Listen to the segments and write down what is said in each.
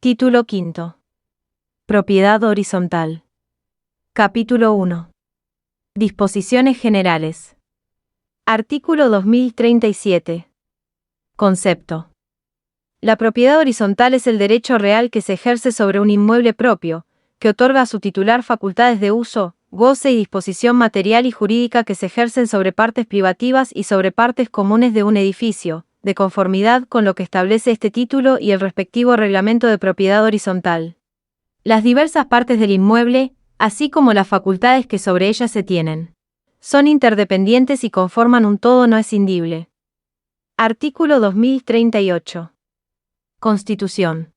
Título quinto. Propiedad horizontal. Capítulo 1. Disposiciones generales. Artículo 2037. Concepto. La propiedad horizontal es el derecho real que se ejerce sobre un inmueble propio, que otorga a su titular facultades de uso, goce y disposición material y jurídica que se ejercen sobre partes privativas y sobre partes comunes de un edificio, de conformidad con lo que establece este título y el respectivo reglamento de propiedad horizontal. Las diversas partes del inmueble, así como las facultades que sobre ellas se tienen, son interdependientes y conforman un todo no escindible. Artículo 2038. Constitución.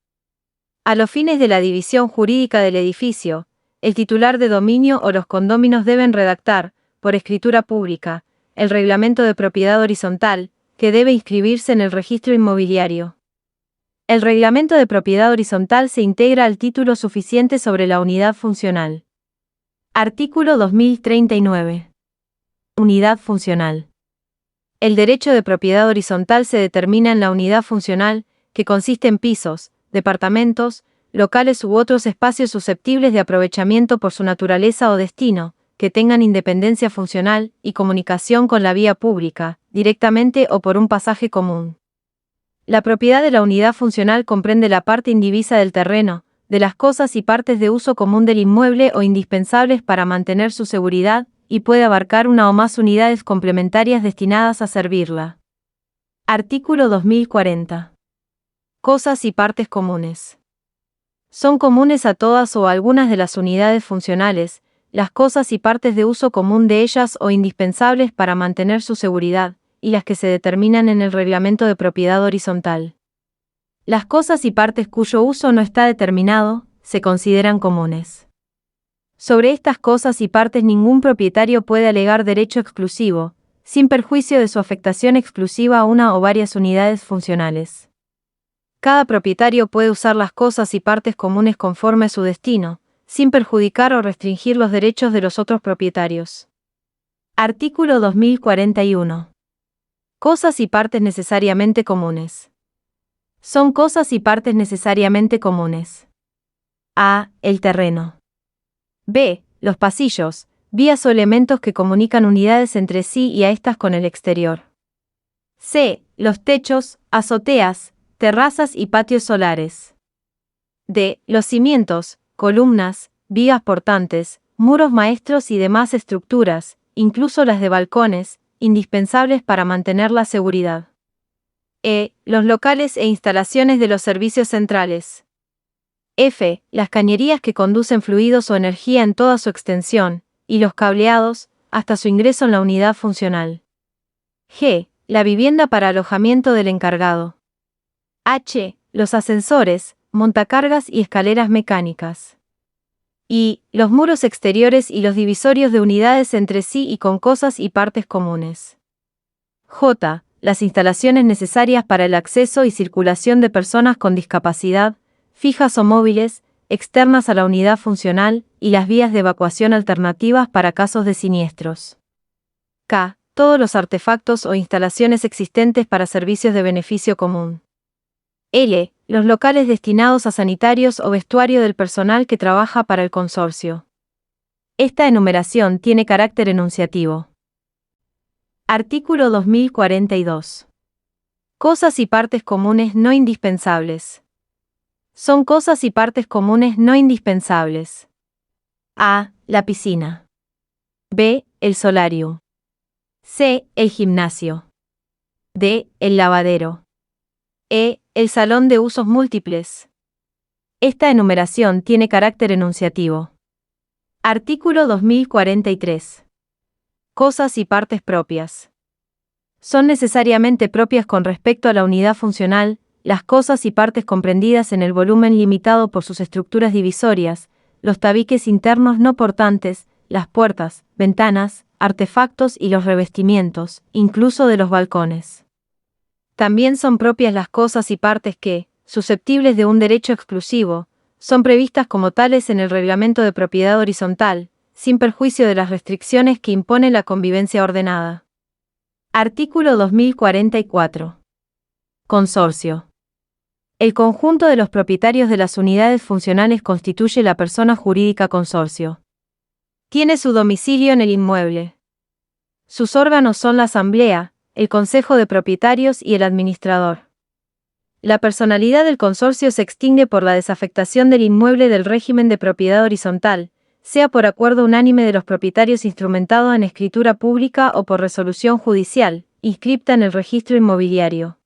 A los fines de la división jurídica del edificio, el titular de dominio o los condóminos deben redactar, por escritura pública, el reglamento de propiedad horizontal, que debe inscribirse en el registro inmobiliario. El reglamento de propiedad horizontal se integra al título suficiente sobre la unidad funcional. Artículo 2039. Unidad funcional. El derecho de propiedad horizontal se determina en la unidad funcional, que consiste en pisos, departamentos, locales u otros espacios susceptibles de aprovechamiento por su naturaleza o destino, que tengan independencia funcional y comunicación con la vía pública, directamente o por un pasaje común. La propiedad de la unidad funcional comprende la parte indivisa del terreno, de las cosas y partes de uso común del inmueble o indispensables para mantener su seguridad, y puede abarcar una o más unidades complementarias destinadas a servirla. Artículo 2040. Cosas y partes comunes. Son comunes a todas o algunas de las unidades funcionales, las cosas y partes de uso común de ellas o indispensables para mantener su seguridad, y las que se determinan en el reglamento de propiedad horizontal. Las cosas y partes cuyo uso no está determinado, se consideran comunes. Sobre estas cosas y partes ningún propietario puede alegar derecho exclusivo, sin perjuicio de su afectación exclusiva a una o varias unidades funcionales. Cada propietario puede usar las cosas y partes comunes conforme a su destino, sin perjudicar o restringir los derechos de los otros propietarios. Artículo 2041. Cosas y partes necesariamente comunes. Son cosas y partes necesariamente comunes. A. El terreno. B. Los pasillos, vías o elementos que comunican unidades entre sí y a estas con el exterior. C. Los techos, azoteas, terrazas y patios solares. D. Los cimientos, columnas, vigas portantes, muros maestros y demás estructuras, incluso las de balcones, indispensables para mantener la seguridad. E. Los locales e instalaciones de los servicios centrales. F. Las cañerías que conducen fluidos o energía en toda su extensión, y los cableados, hasta su ingreso en la unidad funcional. G. La vivienda para alojamiento del encargado. H. Los ascensores, montacargas y escaleras mecánicas. Y los muros exteriores y los divisorios de unidades entre sí y con cosas y partes comunes. J. Las instalaciones necesarias para el acceso y circulación de personas con discapacidad, fijas o móviles, externas a la unidad funcional, y las vías de evacuación alternativas para casos de siniestros. K. Todos los artefactos o instalaciones existentes para servicios de beneficio común. L. Los locales destinados a sanitarios o vestuario del personal que trabaja para el consorcio. Esta enumeración tiene carácter enunciativo. Artículo 2042. Cosas y partes comunes no indispensables. Son cosas y partes comunes no indispensables. A. La piscina. B. El solario. C. El gimnasio. D. El lavadero. E. El salón de usos múltiples. Esta enumeración tiene carácter enunciativo. Artículo 2043. Cosas y partes propias. Son necesariamente propias con respecto a la unidad funcional, las cosas y partes comprendidas en el volumen limitado por sus estructuras divisorias, los tabiques internos no portantes, las puertas, ventanas, artefactos y los revestimientos, incluso de los balcones. También son propias las cosas y partes que, susceptibles de un derecho exclusivo, son previstas como tales en el reglamento de propiedad horizontal, sin perjuicio de las restricciones que impone la convivencia ordenada. Artículo 2044. Consorcio. El conjunto de los propietarios de las unidades funcionales constituye la persona jurídica consorcio. Tiene su domicilio en el inmueble. Sus órganos son la asamblea, el consejo de propietarios y el administrador. La personalidad del consorcio se extingue por la desafectación del inmueble del régimen de propiedad horizontal, sea por acuerdo unánime de los propietarios instrumentado en escritura pública o por resolución judicial, inscripta en el registro inmobiliario.